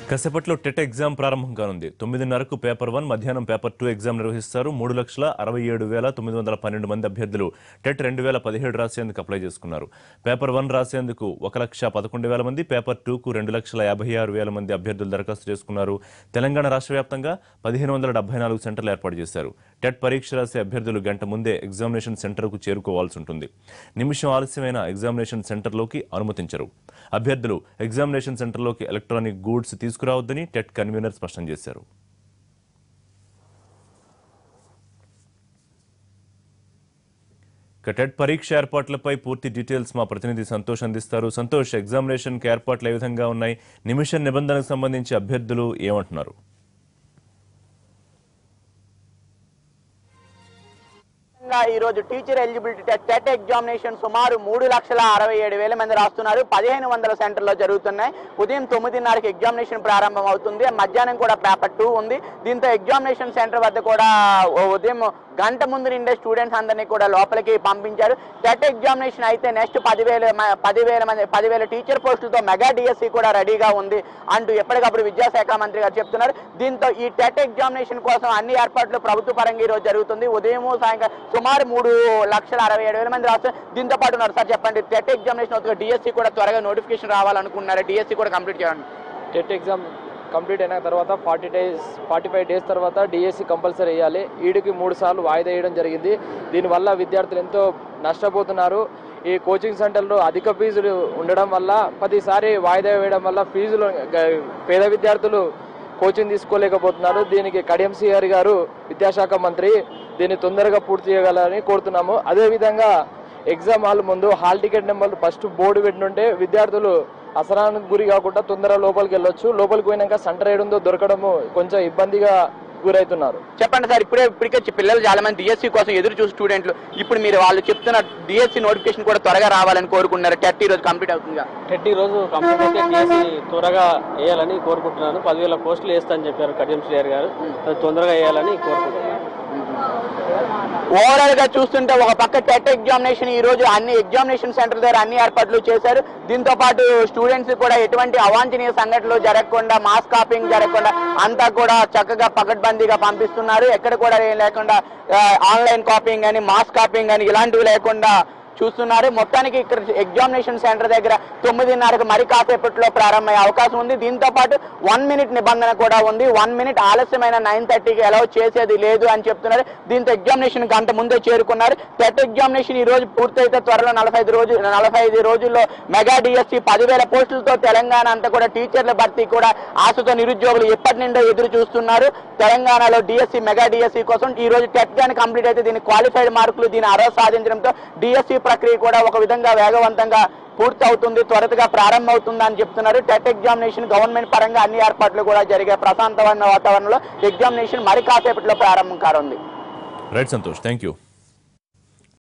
కాసేపట్లో TET exam ప్రారంభం కానుంది. 9:30కు పేపర్ 1, మధ్యాహ్నం పేపర్ 2 ఎగ్జామ్ నిర్వహిస్తారు. 3,67,912 మంది అభ్యర్థులు టెట్ 2017 రాసేందుకు అప్లై చేసుకున్నారు. పేపర్ 1 రాసేందుకు 1,11,000 మంది, పేపర్ 2కు 2,56,000 మంది అభ్యర్థులు దరఖాస్తు చేసుకున్నారు. తెలంగాణ రాష్ట్ర వ్యాప్తంగా 1,574 సెంటర్లు ఏర్పాటు చేశారు. టెట్ పరీక్ష రాసే అభ్యర్థులు గంట ముందే ఎగ్జామినేషన్ సెంటర్కు చేరుకోవాల్సి ఉంటుంది. నిమిషం ఆలస్యమైన ఎగ్జామినేషన్ సెంటర్లోకి అనుమతించరు. అభ్యర్థులు ఎగ్జామినేషన్ సెంటర్లోకి ఎలక్ట్రానిక్ గూడ్స్ తీసుకురావద్దని టెట్ కన్వీనర్ స్పష్టం చేశారు. టెట్ పరీక్ష ఏర్పాట్లపై పూర్తి డీటెయిల్స్ మా ప్రతినిధి సంతోష్ అందిస్తారు. సంతోష్, ఎగ్జామినేషన్ కి ఏర్పాట్లు ఏ విధంగా ఉన్నాయి? నిమిషం నిబంధనకు సంబంధించి అభ్యర్థులు ఏమంటున్నారు? ఈ రోజు టీచర్ ఎలిజిబిలిటీ టెట్ ఎగ్జామినేషన్ సుమారు 3,67,000 మంది రాస్తున్నారు. 1,500 సెంటర్లో జరుగుతున్నాయి. ఉదయం 9:30కి ఎగ్జామినేషన్ ప్రారంభం అవుతుంది. మధ్యాహ్నం కూడా పేపర్ 2 ఉంది. దీంతో ఎగ్జామినేషన్ సెంటర్ వద్ద కూడా ఉదయం గంట ముందు నిండే స్టూడెంట్స్ అందరినీ కూడా లోపలికి పంపించారు. టెట్ ఎగ్జామినేషన్ అయితే నెక్స్ట్ 10,000 టీచర్ పోస్టులతో మెగా డిఎస్సి కూడా రెడీగా ఉంది అంటూ ఎప్పటికప్పుడు విద్యాశాఖ మంత్రి గారు చెప్తున్నారు. దీంతో ఈ టెట్ ఎగ్జామినేషన్ కోసం అన్ని ఏర్పాట్లు ప్రభుత్వ పరంగా ఈ రోజు జరుగుతుంది. ఉదయం సాయంకాలం సుమారు 3,67,000 మంది రాస్తారు. దీంతో పాటు ఉన్నారు. సార్ చెప్పండి, టెట్ ఎగ్జామినేషన్ అవుతుంది, డిఎస్సి కూడా త్వరగా నోటిఫికేషన్ రావాలనుకున్నారు, డిఎస్సి కూడా కంప్లీట్ చేయండి. టెట్ ఎగ్జామ్ కంప్లీట్ అయిన తర్వాత 45 డేస్ తర్వాత డిఎస్సి కంపల్సరీ వేయాలి. ఈడికి 3 సార్లు వాయిదా వేయడం జరిగింది. దీనివల్ల విద్యార్థులు ఎంతో నష్టపోతున్నారు. ఈ కోచింగ్ సెంటర్లో అధిక ఫీజులు ఉండడం వల్ల, 10 సారి వాయిదా వేయడం వల్ల ఫీజులు పేద విద్యార్థులు కోచింగ్ తీసుకోలేకపోతున్నారు. దీనికి కడియం సిఆర్ గారు విద్యాశాఖ మంత్రి దీన్ని తొందరగా పూర్తి చేయగలరని కోరుతున్నాము. అదేవిధంగా ఎగ్జామ్ హాల్ ముందు హాల్ టికెట్ నెంబర్లు ఫస్ట్ బోర్డు పెట్టినుంటే విద్యార్థులు అసహనానికి గురి కాకుండా తొందరగా లోపలికి వెళ్ళొచ్చు. లోపలికి పోయినాక సెంటర్ ఏడుందో దొరకడము కొంచెం ఇబ్బందిగా గురవుతున్నారు. చెప్పండి సార్, ఇప్పటికే పిల్లలు చాలా మంది డిఎస్సి కోసం ఎదురు చూసి స్టూడెంట్లు ఇప్పుడు మీరు వాళ్ళు చెప్తున్న డిఎస్సి నోటిఫికేషన్ కూడా త్వరగా రావాలని కోరుకుంటున్నారు. టెట్ ఈ రోజు కంప్లీట్ అవుతుంది. టెట్ ఈ రోజు కంప్లీట్ అయితే డిఎస్సి త్వరగా వేయాలని కోరుకుంటున్నాను. 10,000 పోస్టులు వేస్తానని చెప్పారు కడియం శ్రీహరి గారు. తొందరగా వేయాలని కోరుకుంటున్నాను. ఓవరాల్ గా చూస్తుంటే ఒక పక్క టెట్ ఎగ్జామినేషన్ ఈ రోజు అన్ని ఎగ్జామినేషన్ సెంటర్ దగ్గర అన్ని ఏర్పాట్లు చేశారు. దీంతో పాటు స్టూడెంట్స్ కూడా ఎటువంటి అవాంఛనీయ సంఘటనలు జరగకుండా, మాస్ కాపింగ్ జరగకుండా అంతా కూడా చక్కగా పకడ్బందీగా పంపిస్తున్నారు. ఎక్కడ కూడా లేకుండా ఆన్లైన్ కాపింగ్ అని, మాస్ కాపింగ్ అని ఇలాంటివి లేకుండా చూస్తున్నారు. మొత్తానికి ఇక్కడ ఎగ్జామినేషన్ సెంటర్ దగ్గర 9:30కు మరి కాసేపట్లో ప్రారంభమయ్యే అవకాశం ఉంది. దీంతో పాటు 1 మినిట్ నిబంధన కూడా ఉంది. 1 మినిట్ ఆలస్యమైన 9:30కి అలౌ చేసేది లేదు అని చెప్తున్నారు. దీంతో ఎగ్జామినేషన్ గంట ముందే చేరుకున్నారు. టెట్ ఎగ్జామినేషన్ ఈ రోజు పూర్తయితే త్వరలో 45 రోజుల్లో మెగా డిఎస్సి 10,000 పోస్టులతో తెలంగాణ అంతా కూడా టీచర్ల భర్తీ కూడా ఆశతో నిరుద్యోగులు ఎప్పటి నుండో ఎదురు చూస్తున్నారు. తెలంగాణలో డిఎస్సి మెగా డిఎస్సి కోసం ఈ రోజు టెట్ గాని కంప్లీట్ అయితే దీని క్వాలిఫైడ్ మార్కులు దీని అర్హత సాధించడంతో డిఎస్సి ప్రక్రియ కూడా ఒక విధంగా వేగవంతంగా పూర్తి అవుతుంది, త్వరగా ప్రారంభమవుతుందని చెప్తున్నారు. టెట్ ఎగ్జామినేషన్ గవర్నమెంట్ పరంగా అన్ని ఏర్పాట్లు కూడా జరిగే ప్రశాంతమైన వాతావరణంలో ఎగ్జామినేషన్ మరి కాసేపట్లో ప్రారంభం కానుంది. Right Santosh, thank you.